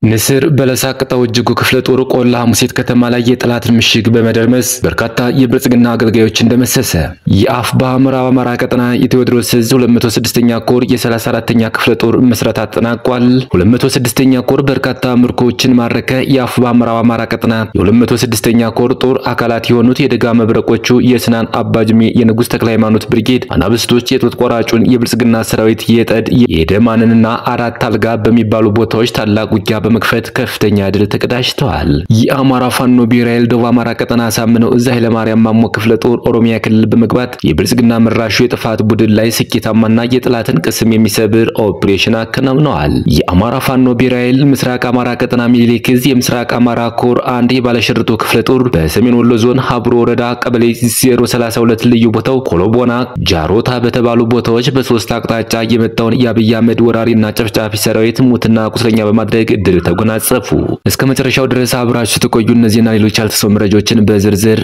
ንስር በለሳቅጣው እጅጉ ክፍለ ጦር ቆላ ሐሙሴት ከተማ ላይ የጠላትን ምሽግ በመደርመስ በርካታ የብልጽግና አገልጋዮች እንደመሰሰ የአፍባ ምዕራብ አማራ ቀጠና የቴዎድሮስ ዕዝ 206ኛ ኮር የ34ኛ ክፍለ ጦር መስረት አጠናቋል። 206ኛ ኮር በርካታ ምርኮችን ማረከ። የአፍባ ምዕራብ አማራ ቀጠና የ206ኛ ኮር ጦር አካላት የሆኑት የደጋ መብረቆቹ የስናን አባጅሜ የንጉስ ተክለ ሃይማኖት ብርጌድ አናብስቶች የጡት ቆራጩን የብልጽግና ሰራዊት የጠድ የደማንንና አራት አልጋ በሚባሉ ቦታዎች ታላቅ ውጊያ በመክፈት ከፍተኛ ድል ተቀዳጅተዋል። የአማራ ፋኖ ብሔራዊ ደቡብ አማራ ቀጠና ሳምነው ዕዝ ኃይለማርያም ማሞ ክፍለ ጦር ኦሮሚያ ክልል በመግባት የብልጽግና መራሹ የጥፋት ቡድን ላይ ስኬታማና የጠላትን ቅስም የሚሰብር ኦፕሬሽን አከናውነዋል። የአማራ ፋኖ ብሔራዊ ምስራቅ አማራ ቀጠና ሚኒሊክ ዕዝ የምስራቅ አማራ ኮር አንድ የባለሽርጡ ክፍለ ጦር በሰሜን ወሎ ዞን ሀብሮ ወረዳ ቀበሌ 032 ልዩ ቦታው ኮሎቦና ጃሮታ በተባሉ ቦታዎች በሶስት አቅጣጫ የመጣውን የአብይ አህመድ ወራሪና ጨፍጫፊ ሰራዊት ሙትና ቁስለኛ በማድረግ ድል ተጎናጸፉ። እስከ መጨረሻው ድረስ አብራችሁ ተቆዩ። እነዚህና ሌሎች ያልተሰሙ መረጃዎችን በዝርዝር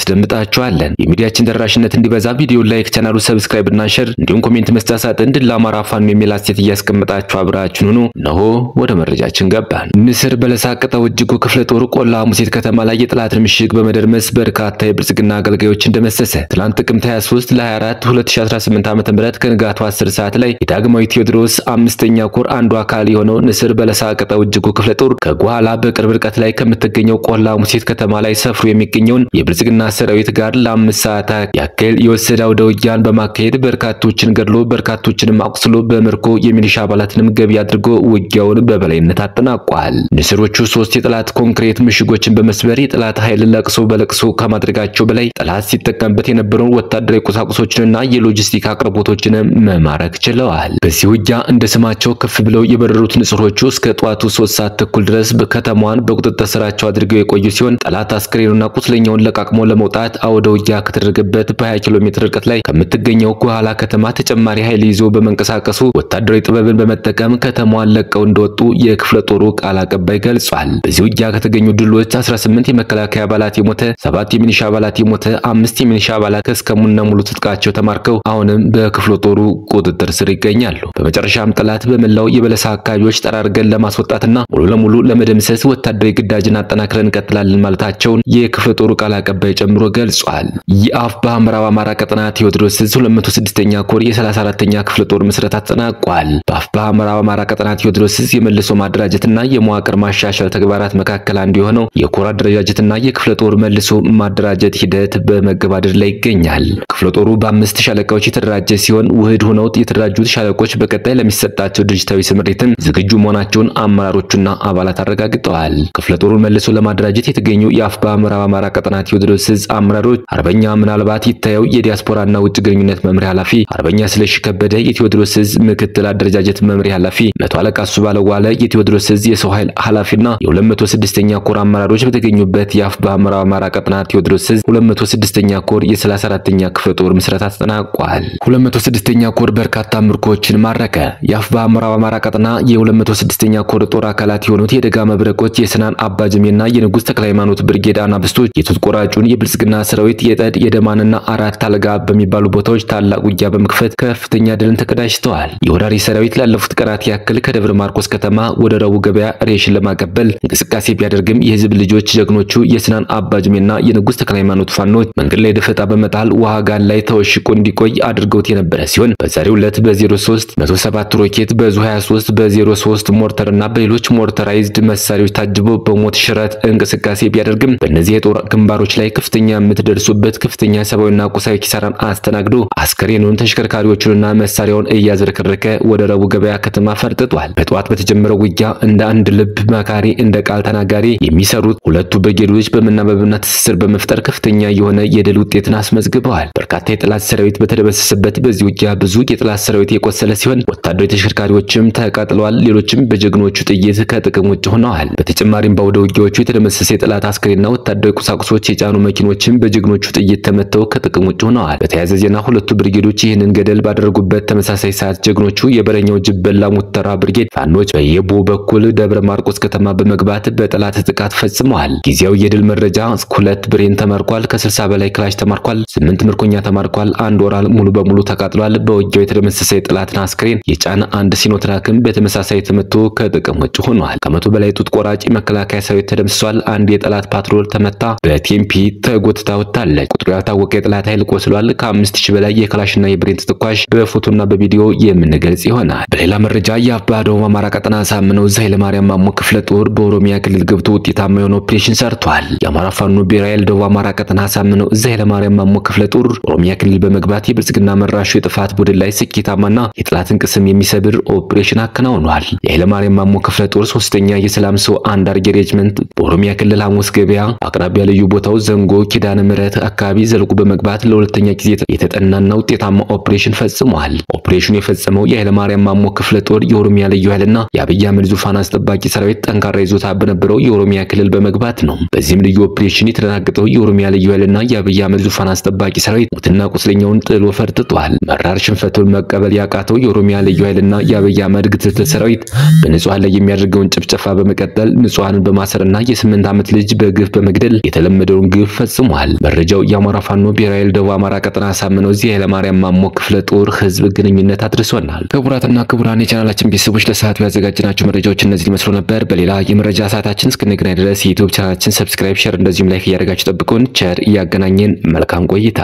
እናስደምጣችኋለን። የሚዲያችን ተደራሽነት እንዲበዛ ቪዲዮ ላይክ፣ ቻናሉ ሰብስክራይብ እና ሼር እንዲሁም ኮሜንት መስጫ ሳጥን ድል ለአማራ ፋኖ የሚል አስተያየት እያስቀመጣችሁ አብራችሁን ሁኑ። ነሆ ወደ መረጃችን ገባን። ንስር በለሳቅጣው እጅጉ ክፍለ ጦር ቆላ ሐሙሴት ከተማ ላይ የጠላትን ምሽግ በመደርመስ በርካታ የብልጽግና አገልጋዮች እንደመሰሰ ትላንት ጥቅምት 23 ለ24 2018 ዓ.ም ከንጋቱ 10 ሰዓት ላይ የዳግማዊ ቴዎድሮስ 5ኛ ኮር አንዱ አካል የሆነው ንስር በለሳቅጣው እጅጉ ክፍለ ጦር ከጓላ በቅርብ ርቀት ላይ ከምትገኘው ቆላ ሐሙሴት ከተማ ላይ ሰፍሮ የሚገኘውን የብልጽግና ሰራዊት ጋር ለ5 ሰዓታት ያክል የወሰደው ውጊያን በማካሄድ በርካቶችን ገድሎ በርካቶችንም አቁስሎ በምርኮ የሚሊሻ አባላትንም ገቢ አድርጎ ውጊያውን በበላይነት አጠናቋል። ንስሮቹ 3 የጠላት ኮንክሪት ምሽጎችን በመስበር የጠላት ኃይል ለቅሶ በለቅሶ ከማድረጋቸው በላይ ጠላት ሲጠቀምበት የነበረውን ወታደራዊ ቁሳቁሶችንና የሎጂስቲክ አቅርቦቶችን መማረክ ችለዋል። በዚህ ውጊያ እንደ ስማቸው ከፍ ብለው የበረሩት ንስሮቹ እስከ ጧቱ 3 ሰዓት ተኩል ድረስ በከተማዋን በቁጥጥር ስራቸው አድርገው የቆዩ ሲሆን ጠላት አስክሬኑና ቁስለኛውን ለቃቅሞ ለመውጣት አውደ ውጊያ ከተደረገበት በ20 ኪሎ ሜትር ርቀት ላይ ከምትገኘው ጓላ ከተማ ተጨማሪ ኃይል ይዞ በመንቀሳቀሱ ወታደራዊ ጥበብን በመጠቀም ከተማዋን ለቀው እንደወጡ የክፍለ ጦሩ ቃል አቀባይ ገልጿል። በዚህ ውጊያ ከተገኙ ድሎች 18 የመከላከያ አባላት የሞተ፣ 7 የሚሊሻ አባላት የሞተ፣ 5 የሚሊሻ አባላት ከስከሙና ሙሉ ትጥቃቸው ተማርከው አሁንም በክፍለ ጦሩ ቁጥጥር ስር ይገኛሉ። በመጨረሻም ጠላት በመላው የበለሳ አካባቢዎች ጠራርገን ለማስወጣትና ሙሉ ለሙሉ ለመደምሰስ ወታደራዊ ግዳጅን አጠናክረን እንቀጥላለን ማለታቸውን የክፍለ ጦሩ ቃል አቀባይ ጨምሮ ገልጿል። የአፍባ ምዕራብ አማራ ቀጠና ቴዎድሮስ ዕዝ 206ኛ ኮር የ34ኛ ክፍለ ጦር መስረት አጠናቋል። በአፍባ ምዕራብ አማራ ቀጠና ቴዎድሮስ ዕዝ የመልሶ ማደራጀትና የመዋቅር ማሻሻል ተግባራት መካከል አንዱ የሆነው የኮር አደረጃጀትና የክፍለ ጦር መልሶ ማደራጀት ሂደት በመገባደድ ላይ ይገኛል። ክፍለ ጦሩ በ5 ሻለቃዎች የተደራጀ ሲሆን ውህድ ሆነው የተደራጁት ሻለቆች በቀጣይ ለሚሰጣቸው ድርጅታዊ ስምሪትን ዝግጁ መሆናቸውን አመራሮቹና አባላት አረጋግጠዋል። ክፍለ ጦሩን መልሶ ለማደራጀት የተገኙ የአፍባ ምዕራብ አማራ ቀጠና ቴዎድሮስ ዕዝ አመራሮች አርበኛ ምናልባት ይታየው የዲያስፖራና ውጭ ግንኙነት መምሪያ ኃላፊ፣ አርበኛ ስለሺ ከበደ የቴዎድሮስ ዕዝ ምክትል አደረጃጀት መምሪያ ኃላፊ፣ መቶ አለቃ እሱ ባለው ዋለ የቴዎድሮስ ዕዝ የሰው ኃይል ኃላፊና የ206ኛ ኮር አመራሮች በተገኙበት የአፍባ ምዕራብ አማራ ቀጠና ቴዎድሮስ ዕዝ 206ኛ ኮር የ34ኛ ክፍለ ጦር መስረት አጠናቋል። 206ኛ ኮር በርካታ ምርኮችን ማረከ። የአፍባ ምዕራብ አማራ ቀጠና የ206ኛ ኮር ጦር አካላት የሆኑት የደጋ መብረቆች የስናን አባጅሜና የንጉስ ተክለ ሃይማኖት ብርጌድ አናብስቶች የጡት ቆራጩን የብልጽግና ሰራዊት የጠድ የደማንና አራት አልጋ በሚባሉ ቦታዎች ታላቅ ውጊያ በመክፈት ከፍተኛ ድልን ተቀዳጅተዋል። የወራሪ ሰራዊት ላለፉት ቀናት ያክል ከደብረ ማርቆስ ከተማ ወደ ረቡ ገበያ ሬሽን ለማቀበል እንቅስቃሴ ቢያደርግም የህዝብ ልጆች ጀግኖቹ የስናን አባጅሜና የንጉስ ተክለ ሃይማኖት ፋኖች መንገድ ላይ ደፈጣ በመጣል ዋጋን ላይ ተወሽቆ እንዲቆይ አድርገውት የነበረ ሲሆን በዛሬው ዕለት በ03 107 ሮኬት በዙ 23 በ03 ሞርተርና በሌሎች ሞርተራይዝድ መሳሪያዎች ታጅቦ በሞት ሽረት እንቅስቃሴ ቢያደርግም በእነዚህ የጦር ግንባሮች ላይ ከፍተኛ የምትደርሱበት ከፍተኛ ሰብአዊና ቁሳዊ ኪሳራን አስተናግዶ አስከሬኑን ተሽከርካሪዎቹንና መሳሪያውን እያዝረከረከ ወደ ረቡ ገበያ ከተማ ፈርጥቷል። በጠዋት በተጀመረው ውጊያ እንደ አንድ ልብ መካሪ እንደ ቃል ተናጋሪ የሚሰሩት ሁለቱ ብርጌዶች በመናበብና ትስስር በመፍጠር ከፍተኛ የሆነ የድል ውጤትን አስመዝግበዋል። በርካታ የጠላት ሰራዊት በተደመሰሰበት በዚህ ውጊያ ብዙ የጠላት ሰራዊት የቆሰለ ሲሆን ወታደራዊ ተሽከርካሪዎችም ተቃጥለዋል። ሌሎችም በጀግኖቹ ጥይት ከጥቅም ውጭ ሆነዋል። በተጨማሪም በአውደ ውጊያዎቹ የተደመሰሰ የጠላት አስከሬንና ወታደራዊ ቁሳቁሶች የጫኑ መኪኖችም በጀግኖቹ ጥይት ተመተው ከጥቅም ውጭ ሆነዋል። በተያያዘ ዜና ሁለቱ ብርጌዶች ይህንን ገደል ባደረጉበት ተመሳሳይ ሰዓት ጀግኖቹ የበረኛው ጅበላ ሙተራ ብርጌድ ፋኖች በየቦ በኩል ደብረ ማርቆስ ከተማ በመግባት በጠላት ጥቃት ፈጽመዋል። ጊዜያዊ የድል መረጃ 2 ብሬን ተማርኳል፣ ከ60 በላይ ክላሽ ተማርኳል፣ 8 ምርኮኛ ተማርኳል፣ አንድ ወራል ሙሉ በሙሉ ተቃጥሏል። በውጊያው የተደመሰሰ የጠላትን አስከሬን የጫነ አንድ ሲኖትራክም በተመሳሳይ ተመቶ ከጥቅም ውጭ ሆኗል። ከመቶ በላይ ጡት ቆራጭ መከላከያ ሰራዊት ተደምስሷል። አንድ የጠላት ፓትሮል ተመታ፣ በቴምፒ ተጎትታ ወጣለች። ቁጥሩ ያልታወቀ የጠላት ኃይል ቆስሏል። ከ5000 በላይ የክላሽና የብሬን ተተኳሽ በፎቶና በቪዲዮ የምንገልጽ ይሆናል። በሌላ መረጃ የአፋብኃ ደቡብ አማራ ቀጠና አሳምነው ዕዝ ኃይለማርያም ማሞ ክፍለ ጦር በኦሮሚያ ክልል ገብቶ ውጤታማ የሆነ ኦፕሬሽን ሰርቷል። የአማራ ፋኖ ብሔራዊ ኃይል ደቡብ አማራ ቀጠና አሳምነው ዕዝ ኃይለማርያም ማሞ ክፍለ ጦር ኦሮሚያ ክልል በመግባት የብልጽግና መራሹ የጥፋት ቡድን ላይ ስኬታማና የጠላትን ቅስም የሚሰብር ኦፕሬሽን አከናውኗል። የኃይለማርያም ማሞ ክፍለ ጦር 3ኛ የሰላም ሰው አንድ አርጌ ሬጅመንት በኦሮሚያ ክልል ሐሙስ ገበያ አቅራቢያ ልዩ ቦታው ዘንጎ ኪዳነ ምህረት አካባቢ ዘልቆ በመግባት ለሁለተኛ ጊዜ የተጠናና ውጤታማ ኦፕሬሽን ፈጽሟል። ኦፕሬሽኑ የፈጸመው የኃይለማርያም ማሞ ክፍለ ጦር የኦሮሚያ ልዩ ኃይልና የአብይ አህመድ ዙፋን አስጠባቂ ሰራዊት ጠንካራ ይዞታ በነበረው የኦሮሚያ ክልል በመግባት ነው። በዚህም ልዩ ኦፕሬሽን የተደናገጠው የኦሮሚያ ልዩ ኃይልና የአብይ አህመድ ዙፋን አስጠባቂ ሰራዊት ሙትና ቁስለኛውን ጥሎ ፈርጥቷል። መራር ሽንፈቱን መቀበል ያቃተው የኦሮሚያ ልዩ ኃይልና የአብይ አህመድ ክትትል ሰራዊት በንጹሃን ላይ የሚያደርገውን ጭፍጨፋ በመቀጠል ንጹሃንን በማሰርና የ8 ዓመት ልጅ በግፍ በመግደል የተለመደውን ግፍ ፈጽሟል። መረጃው የአማራ ፋኖ ብሔራዊ ኃይል ደቡብ አማራ ቀጠና አሳምነው ዕዝ ኃይለማርያም ማሞ ክፍለ ጦር ህዝብ ግንኙነት አድርሶናል። ክቡራትና ክቡራን የቻናላችን ቤተሰቦች ለሰዓቱ ያዘጋጀናቸው መረጃዎች እነዚህ ሊመስሉ ነበር። በሌላ የመረጃ ሰዓታችን እስክንገናኝ ድረስ የዩቲዩብ ቻናላችን ሰብስክራይብ፣ ሼር እንደዚሁም ላይክ እያደረጋችሁ ጠብቁን። ቸር እያገናኘን መልካም ቆይታ